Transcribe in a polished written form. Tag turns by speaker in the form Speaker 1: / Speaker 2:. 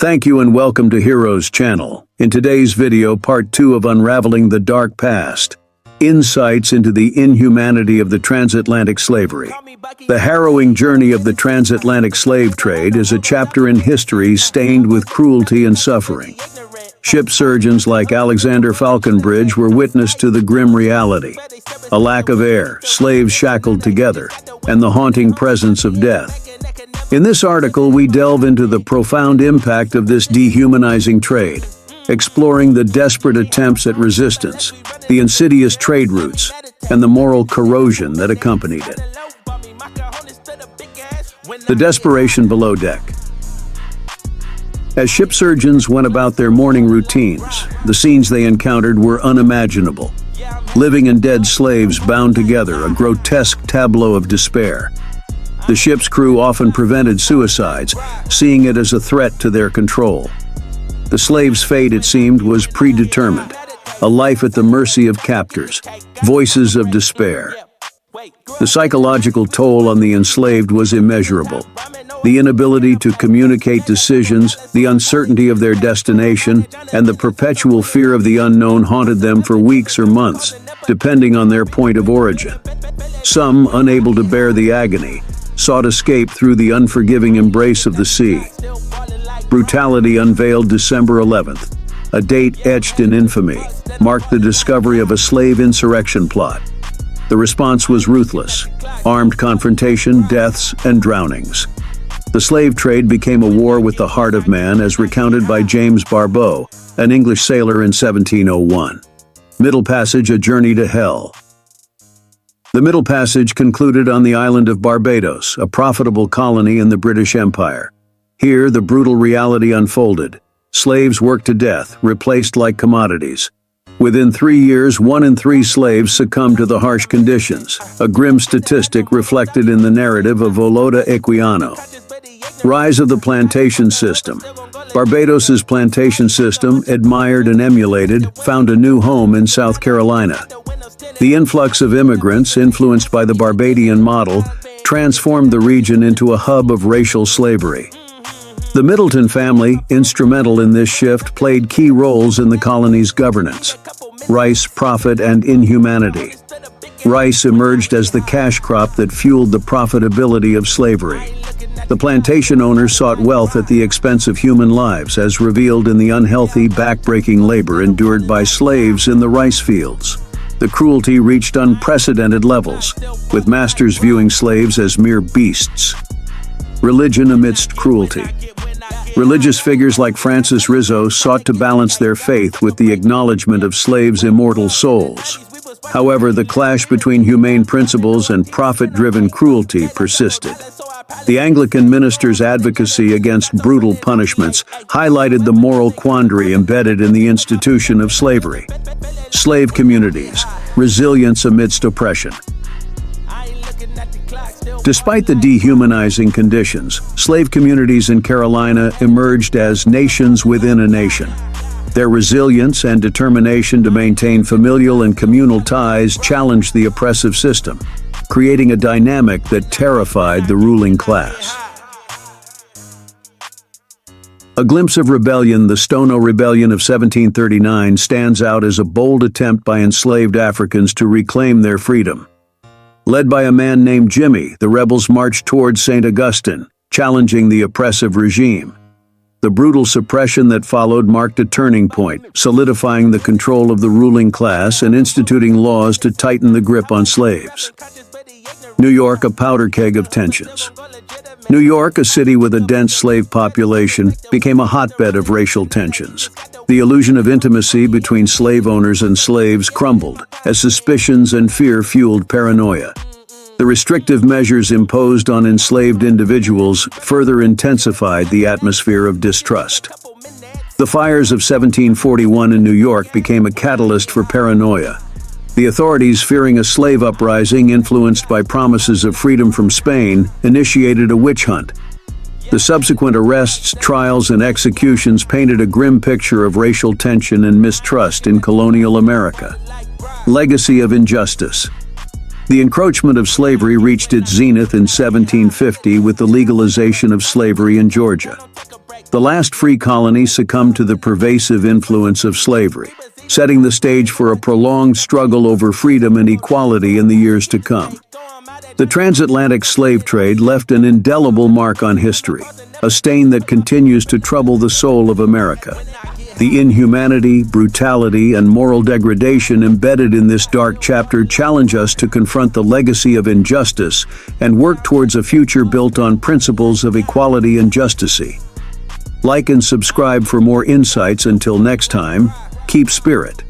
Speaker 1: Thank you and welcome to Heroes Channel. In today's video, part 2 of Unraveling the Dark Past. Insights into the inhumanity of the transatlantic slavery. The harrowing journey of the transatlantic slave trade is a chapter in history stained with cruelty and suffering. Ship surgeons like Alexander Falconbridge were witness to the grim reality. A lack of air, slaves shackled together, and the haunting presence of death. In this article, we delve into the profound impact of this dehumanizing trade, exploring the desperate attempts at resistance, the insidious trade routes, and the moral corrosion that accompanied it. The desperation below deck. As ship surgeons went about their morning routines, the scenes they encountered were unimaginable. Living and dead slaves bound together, a grotesque tableau of despair. The ship's crew often prevented suicides, seeing it as a threat to their control. The slave's fate, it seemed, was predetermined, a life at the mercy of captors, voices of despair. The psychological toll on the enslaved was immeasurable. The inability to communicate decisions, the uncertainty of their destination, and the perpetual fear of the unknown haunted them for weeks or months, depending on their point of origin. Some, unable to bear the agony, sought escape through the unforgiving embrace of the sea. Brutality unveiled December 11th, a date etched in infamy, marked the discovery of a slave insurrection plot. The response was ruthless: armed confrontation, deaths, and drownings. The slave trade became a war with the heart of man, as recounted by James Barbeau, an English sailor in 1701. Middle Passage: A Journey to Hell. The Middle Passage concluded on the island of Barbados, a profitable colony in the British Empire. Here, the brutal reality unfolded. Slaves worked to death, replaced like commodities. Within 3 years, 1 in 3 slaves succumbed to the harsh conditions, a grim statistic reflected in the narrative of Olaudah Equiano. Rise of the plantation system. Barbados's plantation system, admired and emulated, found a new home in South Carolina. The influx of immigrants, influenced by the Barbadian model, transformed the region into a hub of racial slavery. The Middleton family, instrumental in this shift, played key roles in the colony's governance. Rice, profit, and inhumanity. Rice emerged as the cash crop that fueled the profitability of slavery. The plantation owners sought wealth at the expense of human lives, as revealed in the unhealthy, back-breaking labor endured by slaves in the rice fields. The cruelty reached unprecedented levels, with masters viewing slaves as mere beasts. Religion amidst cruelty. Religious figures like Francis Rizzo sought to balance their faith with the acknowledgement of slaves' immortal souls. However, the clash between humane principles and profit-driven cruelty persisted. The Anglican minister's advocacy against brutal punishments highlighted the moral quandary embedded in the institution of slavery. Slave communities, resilience amidst oppression. Despite the dehumanizing conditions, slave communities in Carolina emerged as nations within a nation. Their resilience and determination to maintain familial and communal ties challenged the oppressive system, creating a dynamic that terrified the ruling class. A glimpse of rebellion. The Stono Rebellion of 1739 stands out as a bold attempt by enslaved Africans to reclaim their freedom. Led by a man named Jimmy, the rebels marched towards St. Augustine, challenging the oppressive regime. The brutal suppression that followed marked a turning point, solidifying the control of the ruling class and instituting laws to tighten the grip on slaves. New York, a powder keg of tensions. New York, a city with a dense slave population, became a hotbed of racial tensions. The illusion of intimacy between slave owners and slaves crumbled, as suspicions and fear fueled paranoia. The restrictive measures imposed on enslaved individuals further intensified the atmosphere of distrust. The fires of 1741 in New York became a catalyst for paranoia. The authorities, fearing a slave uprising influenced by promises of freedom from Spain, initiated a witch hunt. The subsequent arrests, trials, and executions painted a grim picture of racial tension and mistrust in colonial America. Legacy of injustice. The encroachment of slavery reached its zenith in 1750 with the legalization of slavery in Georgia. The last free colony succumbed to the pervasive influence of slavery, setting the stage for a prolonged struggle over freedom and equality in the years to come. The transatlantic slave trade left an indelible mark on history, a stain that continues to trouble the soul of America. The inhumanity, brutality, and moral degradation embedded in this dark chapter challenge us to confront the legacy of injustice and work towards a future built on principles of equality and justice. Like and subscribe for more insights. Until next time, keep spirit.